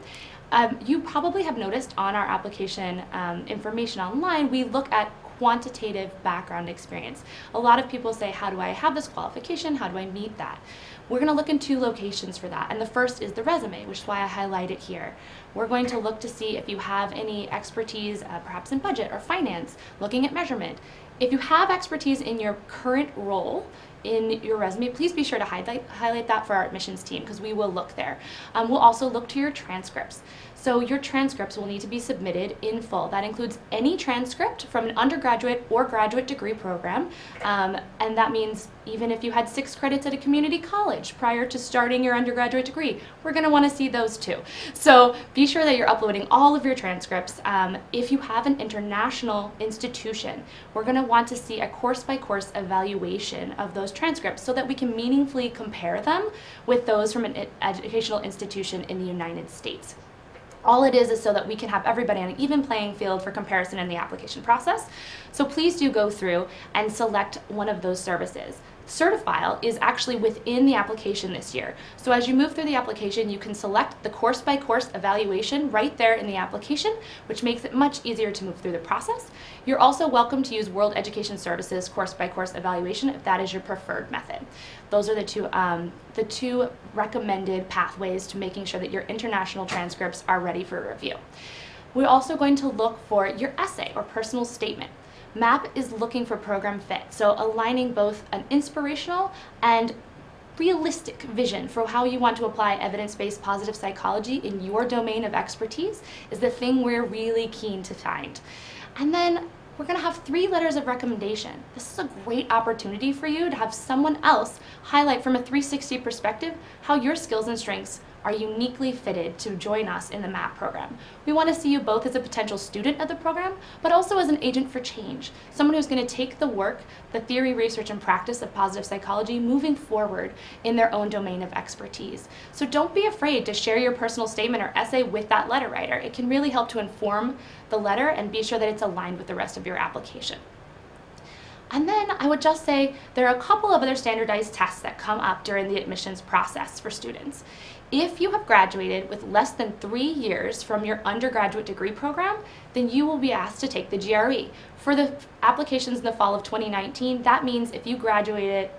You probably have noticed on our application information online, we look at quantitative background experience. A lot of people say, how do I have this qualification? How do I meet that? We're going to look in two locations for that, and the first is the resume, which is why I highlight it here. We're going to look to see if you have any expertise, perhaps in budget or finance, looking at measurement. If you have expertise in your current role in your resume, please be sure to highlight that for our admissions team, because we will look there. We'll also look to your transcripts. So your transcripts will need to be submitted in full. That includes any transcript from an undergraduate or graduate degree program, and that means even if you had 6 credits at a community college prior to starting your undergraduate degree, we're going to want to see those too. So be sure that you're uploading all of your transcripts. If you have an international institution, we're going to want to see a course-by-course evaluation of those transcripts so that we can meaningfully compare them with those from an educational institution in the United States. All it is so that we can have everybody on an even playing field for comparison in the application process. So please do go through and select one of those services. Certifile is actually within the application this year. So as you move through the application, you can select the course-by-course evaluation right there in the application, which makes it much easier to move through the process. You're also welcome to use World Education Services course-by-course evaluation if that is your preferred method. Those are the two recommended pathways to making sure that your international transcripts are ready for review. We're also going to look for your essay or personal statement. MAPP is looking for program fit, so aligning both an inspirational and realistic vision for how you want to apply evidence-based positive psychology in your domain of expertise is the thing we're really keen to find. And then we're going to have 3 letters of recommendation. This is a great opportunity for you to have someone else highlight from a 360 perspective how your skills and strengths are uniquely fitted to join us in the MAPP program. We want to see you both as a potential student of the program, but also as an agent for change, someone who's going to take the work, the theory, research, and practice of positive psychology moving forward in their own domain of expertise. So don't be afraid to share your personal statement or essay with that letter writer. It can really help to inform the letter and be sure that it's aligned with the rest of your application. And then I would just say there are a couple of other standardized tests that come up during the admissions process for students. If you have graduated with less than 3 years from your undergraduate degree program, then you will be asked to take the GRE. For the applications in the fall of 2019, that means if you graduated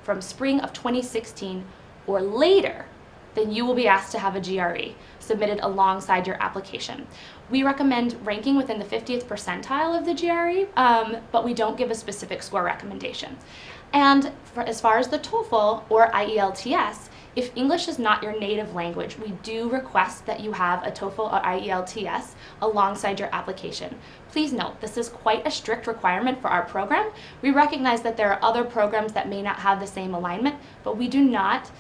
from spring of 2016 or later, then you will be asked to have a GRE submitted alongside your application. We recommend ranking within the 50th percentile of the GRE, but we don't give a specific score recommendation. And as far as the TOEFL or IELTS, if English is not your native language, we do request that you have a TOEFL or IELTS alongside your application. Please note, this is quite a strict requirement for our program. We recognize that there are other programs that may not have the same alignment, but we do not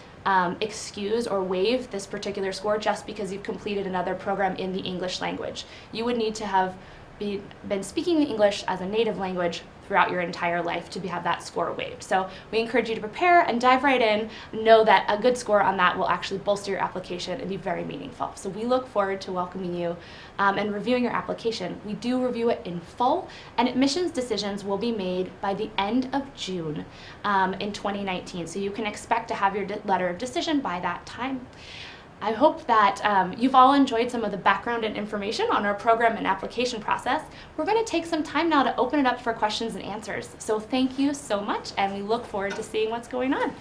excuse or waive this particular score just because you've completed another program in the English language. You would need to have been speaking English as a native language throughout your entire life to have that score waived. So we encourage you to prepare and dive right in. Know that a good score on that will actually bolster your application and be very meaningful. So we look forward to welcoming you and reviewing your application. We do review it in full, and admissions decisions will be made by the end of June in 2019. So you can expect to have your letter of decision by that time. I hope that you've all enjoyed some of the background and information on our program and application process. We're going to take some time now to open it up for questions and answers. So thank you so much, and we look forward to seeing what's going on.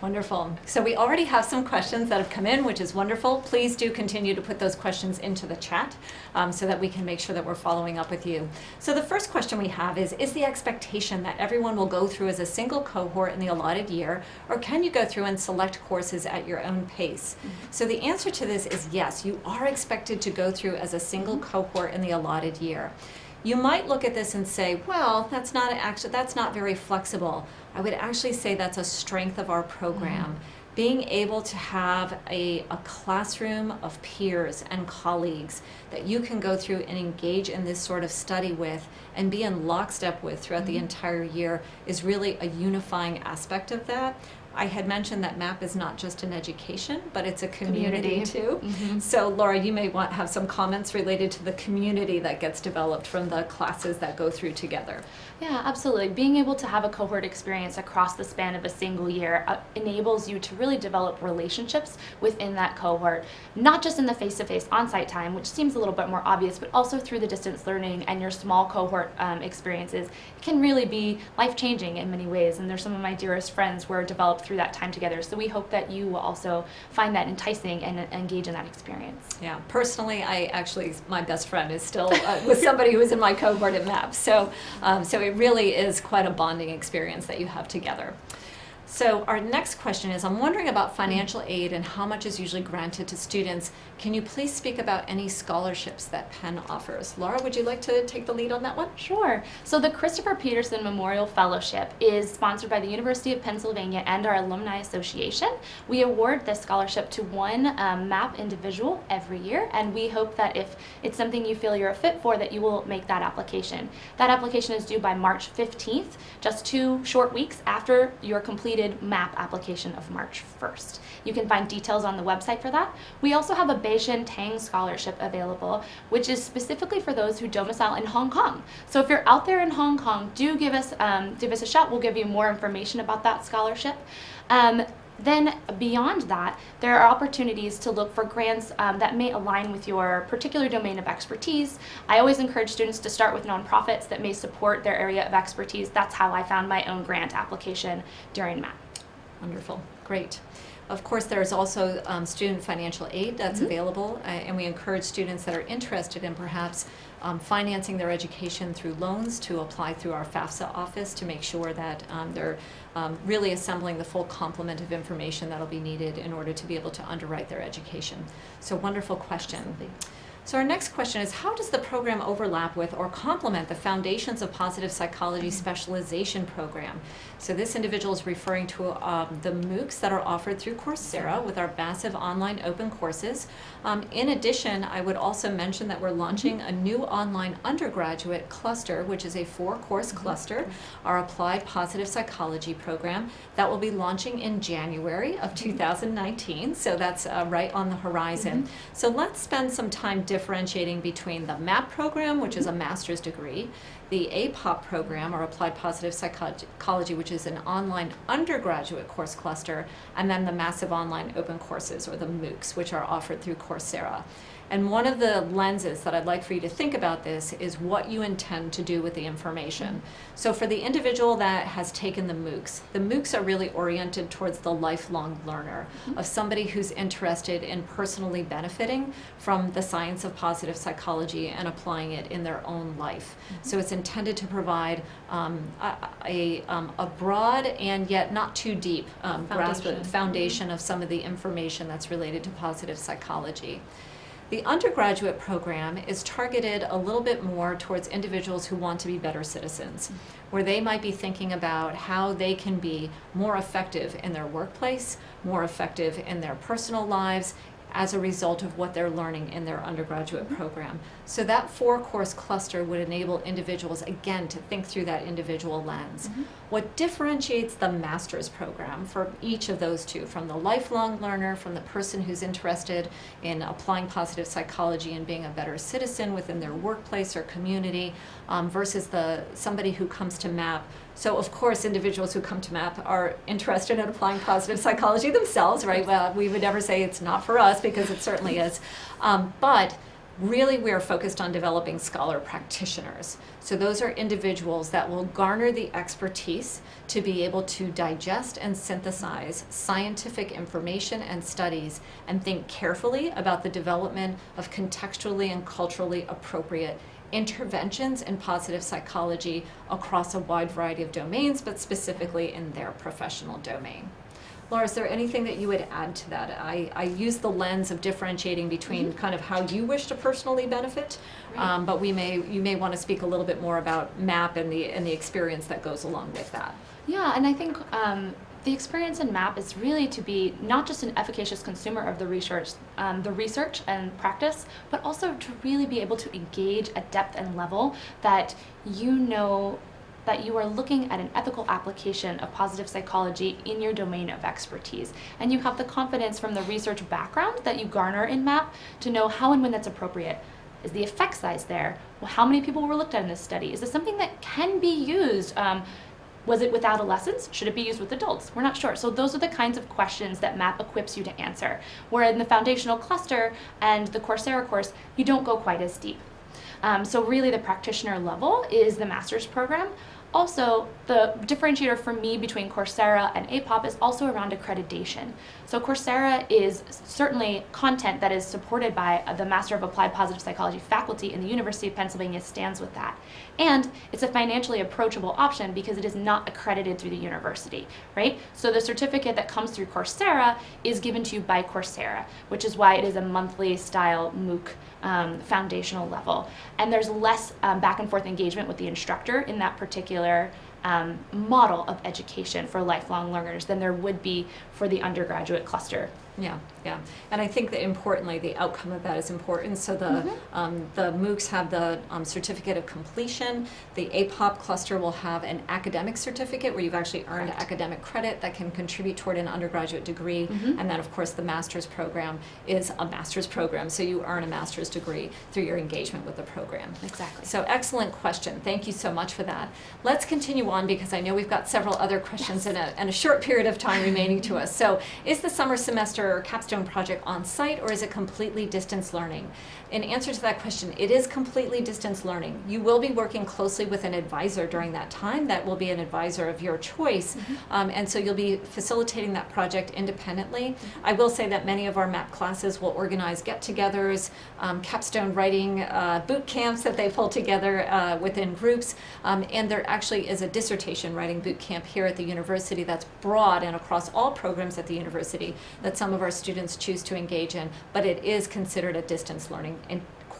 Wonderful. So we already have some questions that have come in, which is wonderful. Please do continue to put those questions into the chat so that we can make sure that we're following up with you. So the first question we have is the expectation that everyone will go through as a single cohort in the allotted year, or can you go through and select courses at your own pace? So the answer to this is yes, you are expected to go through as a single cohort in the allotted year. You might look at this and say, well, that's not very flexible. I would actually say that's a strength of our program. Being able to have a classroom of peers and colleagues that you can go through and engage in this sort of study with and be in lockstep with throughout the entire year is really a unifying aspect of that. I had mentioned that MAPP is not just an education, but it's a community too. So Laura, you may have some comments related to the community that gets developed from the classes that go through together. Yeah, absolutely. Being able to have a cohort experience across the span of a single year enables you to really develop relationships within that cohort, not just in the face-to-face on-site time, which seems a little bit more obvious, but also through the distance learning and your small cohort experiences. It can really be life-changing in many ways, and they're some of my dearest friends were developed through that time together. So we hope that you will also find that enticing and engage in that experience. Yeah, personally, my best friend is still with somebody who was in my cohort at MAPP. So it really is quite a bonding experience that you have together. So our next question is, I'm wondering about financial aid and how much is usually granted to students. Can you please speak about any scholarships that Penn offers? Laura, would you like to take the lead on that one? Sure. So the Christopher Peterson Memorial Fellowship is sponsored by the University of Pennsylvania and our Alumni Association. We award this scholarship to one MAPP individual every year, and we hope that if it's something you feel you're a fit for, that you will make that application. That application is due by March 15th, just 2 short weeks after your completed MAPP application of March 1st. You can find details on the website for that. We also have a Beijing Tang Scholarship available, which is specifically for those who domicile in Hong Kong. So if you're out there in Hong Kong, do give us a shout. We'll give you more information about that scholarship. Then beyond that, there are opportunities to look for grants that may align with your particular domain of expertise. I always encourage students to start with nonprofits that may support their area of expertise. That's how I found my own grant application during MAPP. Wonderful, great. Of course, there's also student financial aid that's available, and we encourage students that are interested in perhaps financing their education through loans to apply through our FAFSA office to make sure that they're really assembling the full complement of information that'll be needed in order to be able to underwrite their education. So wonderful question. So our next question is, how does the program overlap with or complement the Foundations of Positive Psychology Specialization Program? So this individual is referring to the MOOCs that are offered through Coursera with our massive online open courses. In addition, I would also mention that we're launching a new online undergraduate cluster, which is a 4-course cluster, our Applied Positive Psychology program, that will be launching in January of 2019. So that's right on the horizon. So let's spend some time differentiating between the MAPP program, which is a master's degree, the APOP program, or Applied Positive Psychology, which is an online undergraduate course cluster, and then the massive online open courses, or the MOOCs, which are offered through Coursera. And one of the lenses that I'd like for you to think about this is what you intend to do with the information. So for the individual that has taken the MOOCs are really oriented towards the lifelong learner, of somebody who's interested in personally benefiting from the science of positive psychology and applying it in their own life. So it's intended to provide a broad and yet not too deep foundation of some of the information that's related to positive psychology. The undergraduate program is targeted a little bit more towards individuals who want to be better citizens, where they might be thinking about how they can be more effective in their workplace, more effective in their personal lives, as a result of what they're learning in their undergraduate program. So that 4-course cluster would enable individuals, again, to think through that individual lens. What differentiates the master's program for each of those two, from the lifelong learner, from the person who's interested in applying positive psychology and being a better citizen within their workplace or community, versus somebody who comes to MAPP. So of course, individuals who come to MAPP are interested in applying positive psychology themselves, right? Well, we would never say it's not for us, because it certainly is. But really, we are focused on developing scholar practitioners. So those are individuals that will garner the expertise to be able to digest and synthesize scientific information and studies, and think carefully about the development of contextually and culturally appropriate interventions in positive psychology across a wide variety of domains, but specifically in their professional domain. Laura, is there anything that you would add to that? I use the lens of differentiating between kind of how you wish to personally benefit, but you may want to speak a little bit more about MAPP and the experience that goes along with that. Yeah, and I think the experience in MAPP is really to be not just an efficacious consumer of the research and practice, but also to really be able to engage at depth and level that you know that you are looking at an ethical application of positive psychology in your domain of expertise. And you have the confidence from the research background that you garner in MAPP to know how and when that's appropriate. Is the effect size there? Well, how many people were looked at in this study? Is this something that can be used? Was it with adolescents? Should it be used with adults? We're not sure. So those are the kinds of questions that MAPP equips you to answer. Where in the foundational cluster and the Coursera course, you don't go quite as deep. So really the practitioner level is the master's program. Also, the differentiator for me between Coursera and APOP is also around accreditation. So Coursera is certainly content that is supported by the Master of Applied Positive Psychology faculty in the University of Pennsylvania stands with that. And it's a financially approachable option because it is not accredited through the university, right? So the certificate that comes through Coursera is given to you by Coursera, which is why it is a monthly style MOOC foundational level. And there's less back and forth engagement with the instructor in that particular model of education for lifelong learners than there would be for the undergraduate cluster. Yeah. And I think that importantly, the outcome of that is important. So the MOOCs have the certificate of completion. The APOP cluster will have an academic certificate where you've actually earned academic credit that can contribute toward an undergraduate degree. And then, of course, the master's program is a master's program. So you earn a master's degree through your engagement with the program. Exactly. So excellent question. Thank you so much for that. Let's continue on because I know we've got several other questions and a short period of time remaining to us. So is the summer semester or capstone project on site, or is it completely distance learning? In answer to that question, it is completely distance learning. You will be working closely with an advisor during that time. That will be an advisor of your choice. And so you'll be facilitating that project independently. I will say that many of our MAPP classes will organize get-togethers, capstone writing boot camps that they pull together within groups. And there actually is a dissertation writing boot camp here at the university that's broad and across all programs at the university that some of our students choose to engage in, but it is considered a distance learning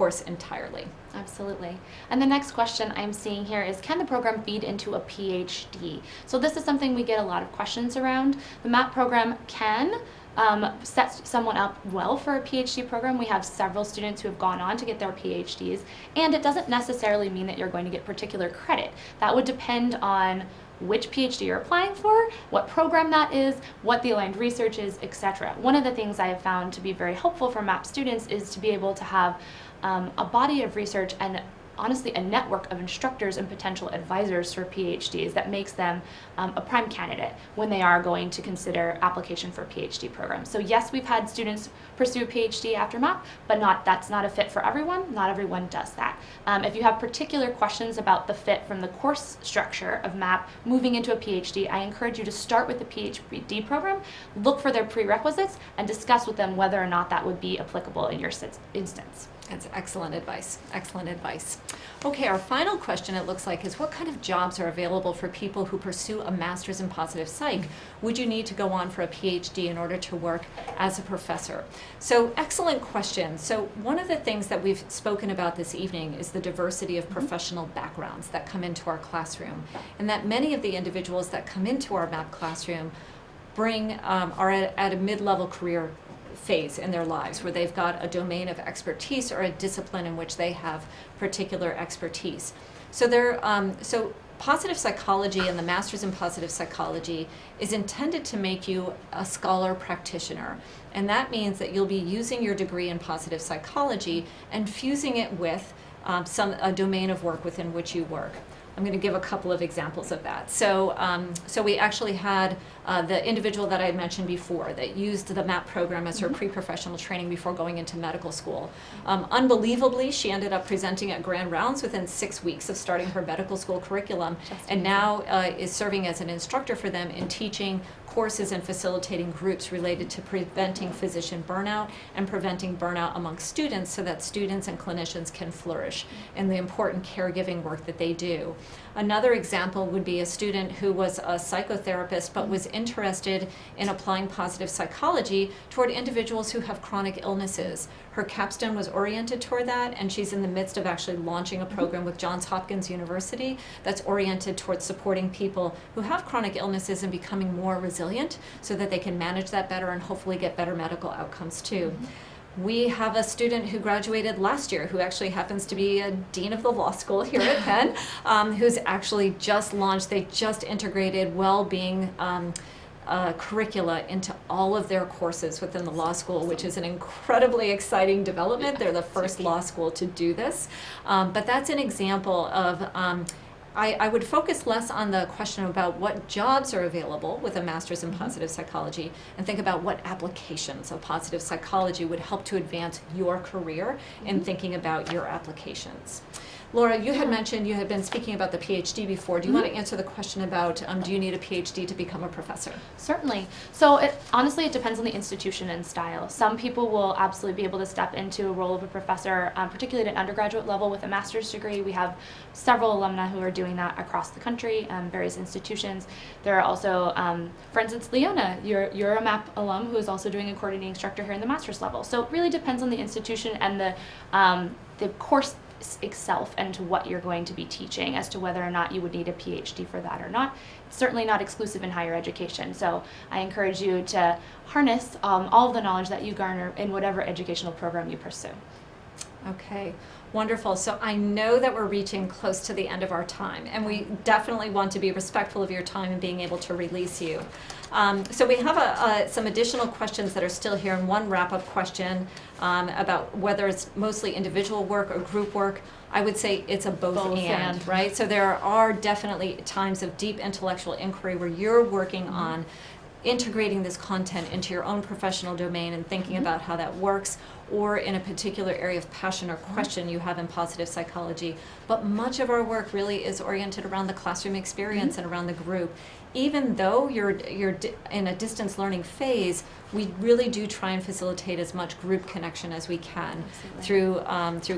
course entirely. Absolutely. And the next question I'm seeing here is, can the program feed into a PhD? So this is something we get a lot of questions around. The MAPP program can set someone up well for a PhD program. We have several students who have gone on to get their PhDs, and it doesn't necessarily mean that you're going to get particular credit. That would depend on which PhD you're applying for, what program that is, what the aligned research is, etc. One of the things I have found to be very helpful for MAPP students is to be able to have a body of research and honestly a network of instructors and potential advisors for PhDs that makes them a prime candidate when they are going to consider application for a PhD program. So yes, we've had students pursue a PhD after MAPP, but that's not a fit for everyone. Not everyone does that. If you have particular questions about the fit from the course structure of MAPP moving into a PhD, I encourage you to start with the PhD program, look for their prerequisites, and discuss with them whether or not that would be applicable in your instance. That's excellent advice. Excellent advice. Okay, our final question, it looks like, is what kind of jobs are available for people who pursue a master's in positive psych? Would you need to go on for a PhD in order to work as a professor? So, excellent question. So, one of the things that we've spoken about this evening is the diversity of professional backgrounds that come into our classroom, and that many of the individuals that come into our MAPP classroom are at a mid-level career phase in their lives where they've got a domain of expertise or a discipline in which they have particular expertise. So positive psychology and the master's in positive psychology is intended to make you a scholar practitioner. And that means that you'll be using your degree in positive psychology and fusing it with a domain of work within which you work. I'm going to give a couple of examples of that. So we actually had the individual that I mentioned before that used the MAPP program as her pre-professional training before going into medical school. Unbelievably, she ended up presenting at Grand Rounds within 6 weeks of starting her medical school curriculum, and now is serving as an instructor for them in teaching courses and facilitating groups related to preventing physician burnout and preventing burnout among students so that students and clinicians can flourish in the important caregiving work that they do. Another example would be a student who was a psychotherapist but was interested in applying positive psychology toward individuals who have chronic illnesses. Her capstone was oriented toward that, and she's in the midst of actually launching a program with Johns Hopkins University that's oriented towards supporting people who have chronic illnesses and becoming more resilient so that they can manage that better and hopefully get better medical outcomes too. We have a student who graduated last year who actually happens to be a dean of the law school here at Penn, who's actually just launched, they just integrated well-being curricula into all of their courses within the law school, which is an incredibly exciting development. They're the first law school to do this. But that's an example of I would focus less on the question about what jobs are available with a master's in positive psychology and think about what applications of positive psychology would help to advance your career in thinking about your applications. Laura, you had mentioned you had been speaking about the PhD before. Do you want to answer the question about do you need a PhD to become a professor? Certainly. So honestly, it depends on the institution and style. Some people will absolutely be able to step into a role of a professor, particularly at an undergraduate level with a master's degree. We have several alumni who are doing that across the country, various institutions. There are also, for instance, Leona, you're a MAPP alum who is also doing a coordinating instructor here in the master's level. So it really depends on the institution and the course itself and to what you're going to be teaching as to whether or not you would need a PhD for that or not. It's certainly not exclusive in higher education. So I encourage you to harness all of the knowledge that you garner in whatever educational program you pursue. Okay, wonderful. So I know that we're reaching close to the end of our time, and we definitely want to be respectful of your time and being able to release you. So we have some additional questions that are still here, and one wrap-up question about whether it's mostly individual work or group work. I would say it's a both and, right? So there are definitely times of deep intellectual inquiry where you're working on integrating this content into your own professional domain and thinking about how that works, or in a particular area of passion or question you have in positive psychology. But much of our work really is oriented around the classroom experience and around the group. Even though you're in a distance learning phase, we really do try and facilitate as much group connection as we can through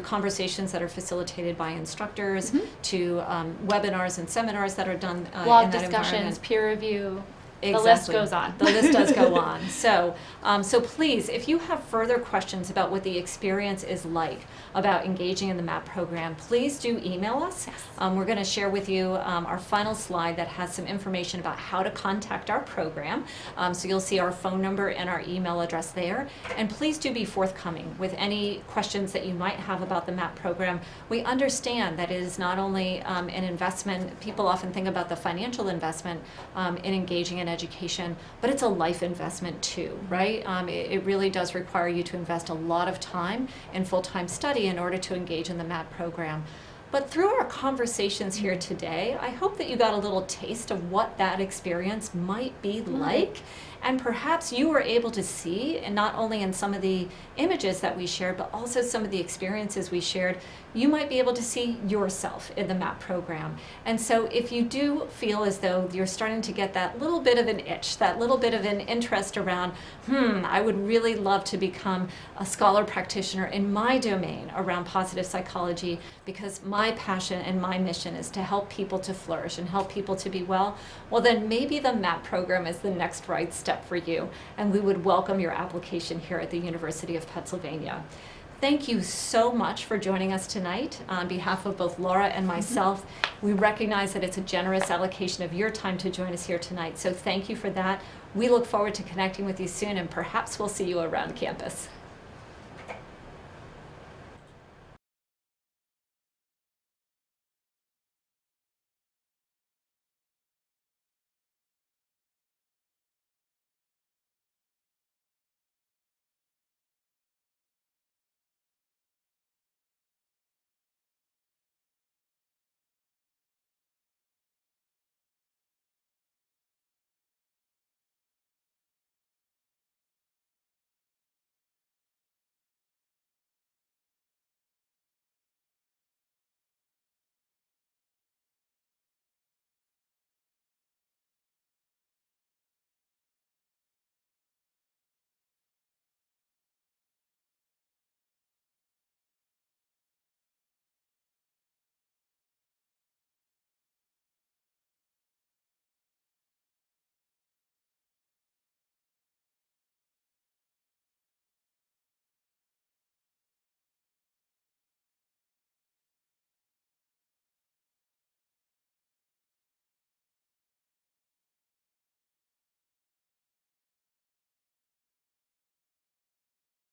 conversations that are facilitated by instructors, to webinars and seminars that are done blog in that discussions, environment. peer review. The list goes on. The list does go on. So, so please, if you have further questions about what the experience is like about engaging in the MAPP program, please do email us. We're going to share with you our final slide that has some information about how to contact our program. So you'll see our phone number and our email address there. And please do be forthcoming with any questions that you might have about the MAPP program. We understand that it is not only an investment. People often think about the financial investment in engaging in education, but it's a life investment too, right? It really does require you to invest a lot of time in full-time study in order to engage in the MAPP program. But through our conversations here today, I hope that you got a little taste of what that experience might be like. And perhaps you were able to see, and not only in some of the images that we shared, but also some of the experiences we shared, you might be able to see yourself in the MAPP program. And so if you do feel as though you're starting to get that little bit of an itch, that little bit of an interest around, I would really love to become a scholar practitioner in my domain around positive psychology, because my passion and my mission is to help people to flourish and help people to be well, well then maybe the MAPP program is the next right step for you, and we would welcome your application here at the University of Pennsylvania. Thank you so much for joining us tonight. On behalf of both Laura and myself, we recognize that it's a generous allocation of your time to join us here tonight, so thank you for that. We look forward to connecting with you soon, and perhaps we'll see you around campus.